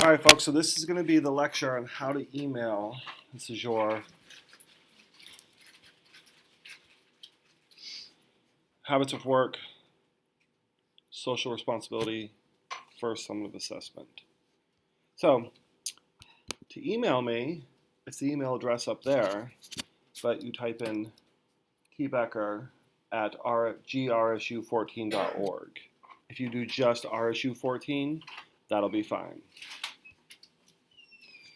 All right, folks, so this is going to be the lecture on how to email. This is your habits of work, social responsibility, first summative assessment. So, to email me, it's the email address up there, but you type in tbecker@grsu14.org. If you do just RSU14, that'll be fine.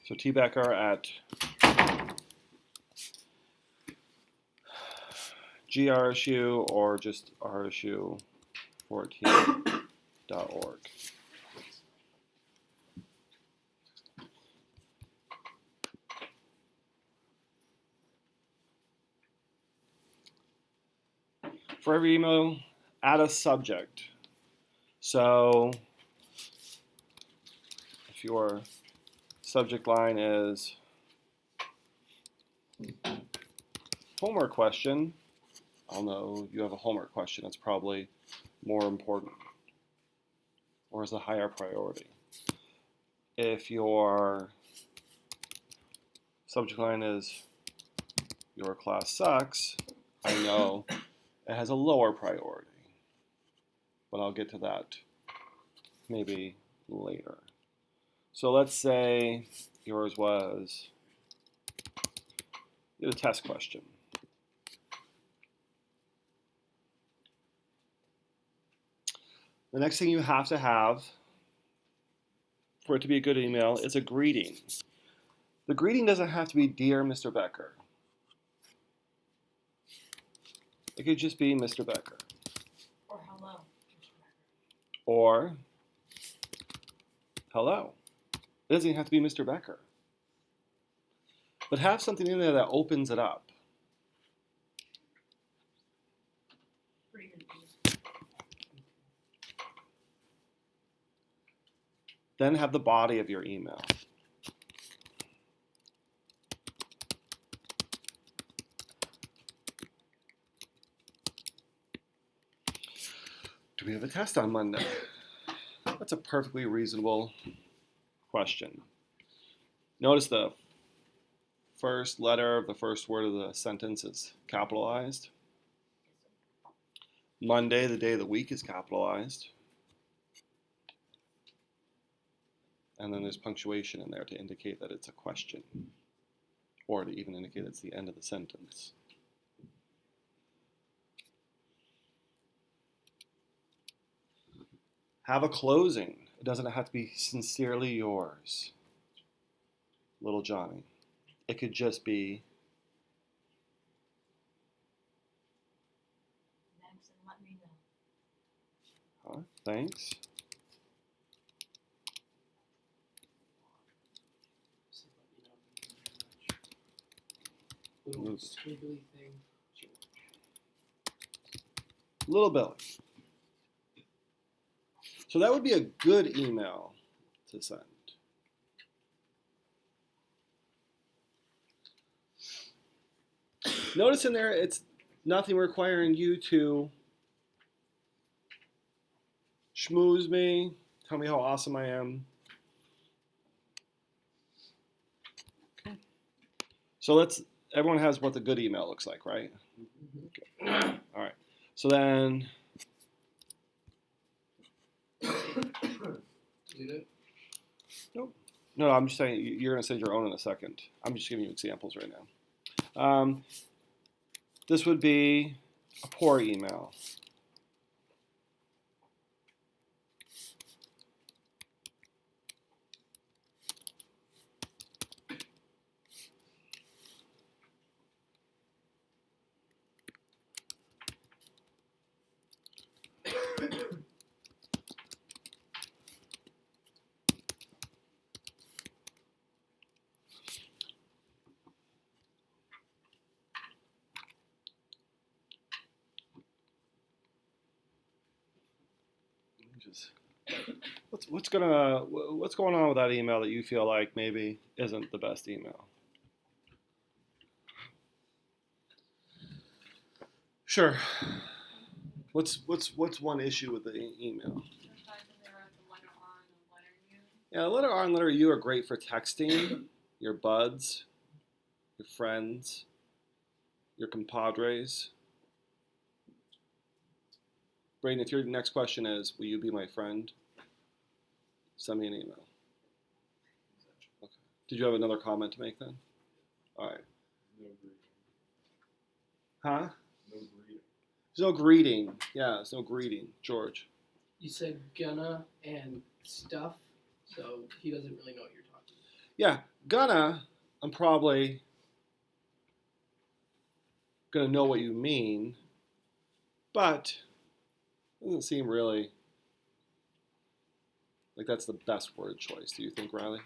So tbecker@grsu or just rsu14.org. For every email, add a subject. So if your subject line is homework question, I'll know you have a homework question. It's probably more important or is a higher priority. If your subject line is your class sucks, I know it has a lower priority. But I'll get to that maybe later. So let's say yours was a test question. The next thing you have to have for it to be a good email is a greeting. The greeting doesn't have to be Dear Mr. Becker. It could just be Mr. Becker. Or hello, Mr. Becker. Or hello. It doesn't even have to be Mr. Becker. But have something in there that opens it up. Pretty good. Then have the body of your email. Do we have a test on Monday? That's a perfectly reasonable question. Notice the first letter of the first word of the sentence is capitalized. Monday, the day of the week, is capitalized. And then there's punctuation in there to indicate that it's a question, or to even indicate it's the end of the sentence. Have a closing. It doesn't have to be sincerely yours, little Johnny. It could just be, Thanks and let me know. thanks. Little squiggly thing. Little Billy. So that would be a good email to send. Notice in there, it's nothing requiring you to schmooze me, tell me how awesome I am. Okay. So everyone has what the good email looks like, right? Okay. All right. So then, You did? nope. No, I'm just saying you're going to send your own in a second. I'm just giving you examples right now. This would be a poor email. What's going on with that email that you feel like maybe isn't the best email? Sure. What's one issue with the email? The fact that they wrote the letter R and the letter U. Yeah, letter R and letter U are great for texting your buds, your friends, your compadres. Braden, if your next question is, will you be my friend? Send me an email. Okay. Did you have another comment to make then? All right. No greeting. Huh? No greeting. There's no greeting. Yeah, there's no greeting. George. You said gonna and stuff, so he doesn't really know what you're talking about. Yeah, gonna, I'm probably gonna know what you mean, but it doesn't seem really like that's the best word choice. Do you think, Riley?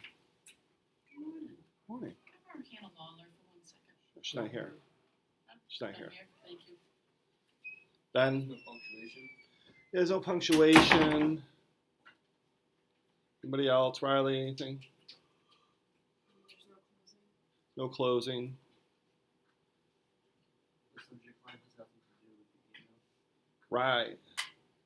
Morning. Can I borrow Hannah Lawler for 1 second? She's not here. She's not Not here. Thank you. Ben, No punctuation. there's no punctuation. Anybody else? Riley, anything? There's no closing. No closing. The subject line has nothing to do with the email. Right.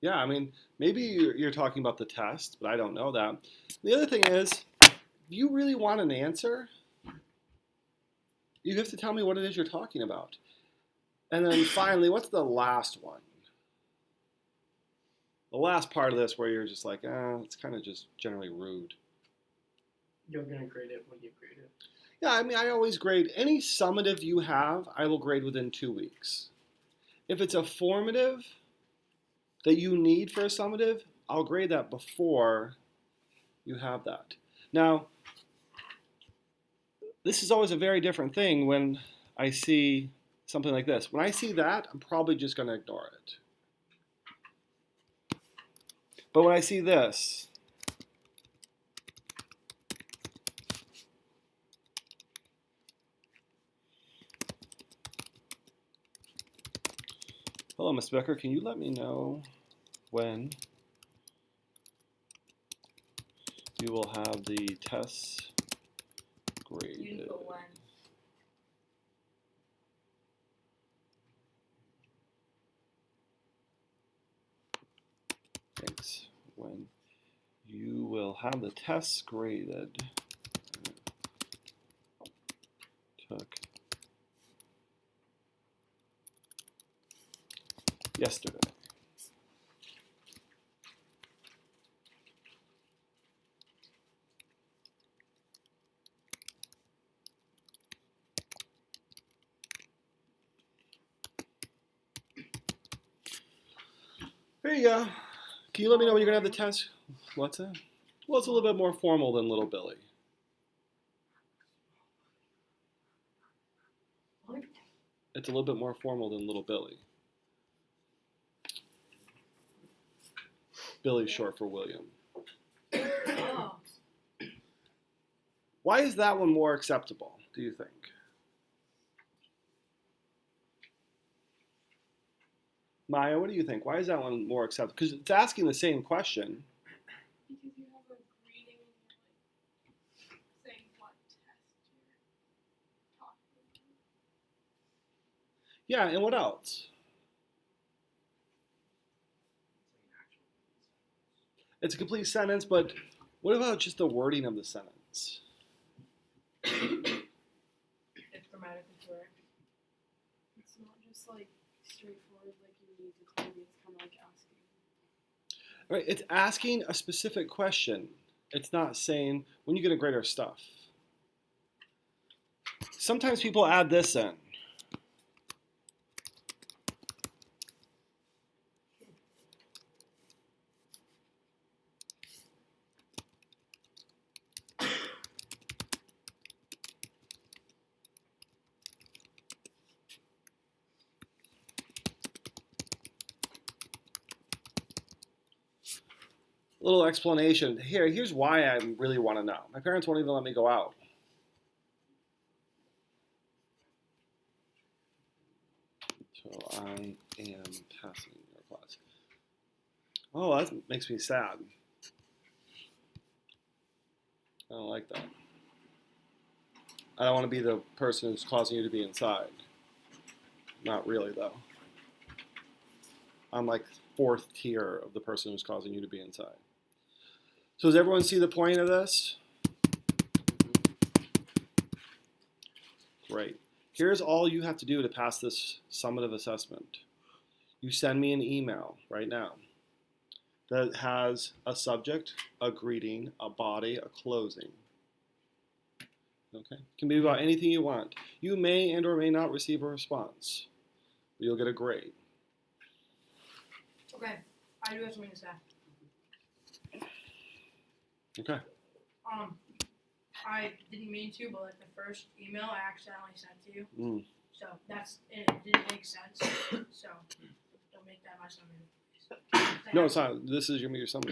Yeah, I mean, maybe you're talking about the test, but I don't know that. The other thing is, if you really want an answer, you have to tell me what it is you're talking about. And then finally, what's the last one? The last part of this where you're just like, it's kind of just generally rude. You're gonna grade it when you grade it. Yeah, I mean, I always grade any summative you have, I will grade within 2 weeks. If it's a formative that you need for a summative, I'll grade that before you have that. Now, this is always a very different thing when I see something like this. When I see that, I'm probably just going to ignore it. But when I see this, hello, Ms. Becker, can you let me know when you will have the tests graded? You put one. Thanks. When you will have the tests graded. Took yesterday. There you go. Can you let me know when you're going to have the test? What's that? Well, it's a little bit more formal than Little Billy. What? It's a little bit more formal than Little Billy. Billy's short for William. Oh. Why is that one more acceptable, do you think? Maya, what do you think? Why is that one more acceptable? Because it's asking the same question. Because you have a greeting and you're like saying what test you're talking about. Yeah, and what else? It's a complete sentence, but what about just the wording of the sentence? It's grammatically correct. It's not just like straightforward, like you need to tell me. It's kind of like asking. Right, it's asking a specific question. It's not saying, when you get a grade our stuff. Sometimes people add this in. Little explanation. Here's why I really want to know. My parents won't even let me go out. So I am passing your class. Oh, that makes me sad. I don't like that. I don't want to be the person who's causing you to be inside. Not really, though. I'm like fourth tier of the person who's causing you to be inside. So does everyone see the point of this? Great. Here's all you have to do to pass this summative assessment. You send me an email right now that has a subject, a greeting, a body, a closing. Okay? It can be about anything you want. You may and or may not receive a response, but you'll get a grade. Okay, I do have something to say. Okay. I didn't mean to, but like the first email I accidentally sent to you. Mm. So it didn't make sense. So don't make that my summary. No, it's not. This is your summary.